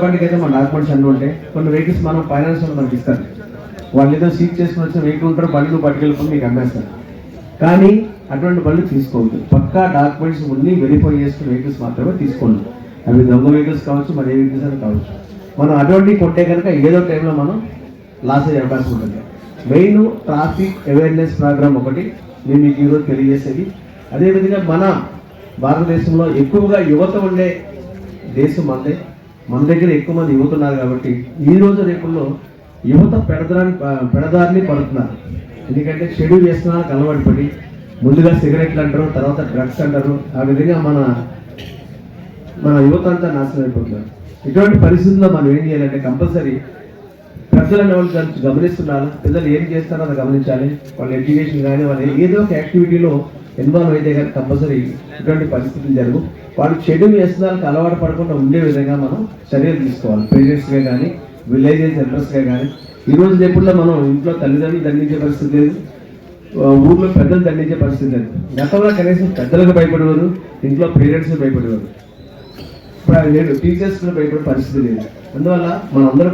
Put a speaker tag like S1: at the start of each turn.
S1: అయితే మన డాక్యుమెంట్స్ అన్నీ ఉంటాయి. కొన్ని వెహికల్స్ మనం ఫైనాన్స్ వాళ్ళు మనకి ఇస్తారు. వాళ్ళు ఏదో సీట్ చేసుకుని వచ్చిన వెహికల్ ఉంటారు, బండ్లు పట్టుకెళ్ళిపోయి మీకు అమ్మేస్తారు. కానీ అటువంటి బండ్లు తీసుకోవద్దు. పక్కా డాక్యుమెంట్స్ ఉండి వెరిఫై చేసుకున్న వెహికల్స్ మాత్రమే తీసుకోండి. అవి దొంగ వెహికల్స్ కావచ్చు, మరి ఏ వెహికల్స్ అని కావచ్చు. మనం అటువంటివి కొంటే కనుక ఏదో టైంలో మనం లాస్ అయ్యే అవకాశం ఉంటుంది. మెయిన్ ట్రాఫిక్ అవేర్నెస్ ప్రోగ్రామ్ ఒకటి నేను మీకు ఈరోజు తెలియజేసేది. అదేవిధంగా మన భారతదేశంలో ఎక్కువగా యువత ఉండే దేశం మనదే. మన దగ్గర ఎక్కువ మంది యువత ఉన్నారు కాబట్టి ఈ రోజు రేపుల్లో యువత పెడదారిని పడుతున్నారు. ఎందుకంటే చెడు వ్యసనాలకు అలవాటు పడి ముందుగా సిగరెట్లు అంటారు, తర్వాత డ్రగ్స్ అంటారు. ఆ విధంగా మన యువత అంతా నాశనం అయిపోతున్నారు. ఇటువంటి పరిస్థితుల్లో మనం ఏం చేయాలంటే కంపల్సరీ పెద్దలను వాళ్ళు గమనిస్తున్నారు. పిల్లలు ఏం చేస్తారో అది గమనించాలి. వాళ్ళ ఎడ్యుకేషన్ కానీ వాళ్ళు ఏదో ఒక యాక్టివిటీలో ఇన్వాల్వ్ అయితే కానీ కంపల్సరీ ఇటువంటి పరిస్థితులు జరుగు. వాళ్ళు చెడు వ్యసనాలకు అలవాటు పడకుండా ఉండే విధంగా మనం చర్యలు తీసుకోవాలి. పేరెంట్స్గా కానీ, విలేజెస్ ఎల్డర్స్గా కానీ. ఈరోజు రేపుల్లో మనం ఇంట్లో తల్లిదండ్రులు దండించే పరిస్థితి లేదు, ఊర్లో పెద్దలు దండించే పరిస్థితి లేదు. గతంలో కనీసం పెద్దలకు భయపడేవారు, ఇంట్లో పేరెంట్స్కి భయపడేవారు. ఇప్పుడు టీచర్స్కి భయపడే పరిస్థితి లేదు. అందువల్ల మనందరం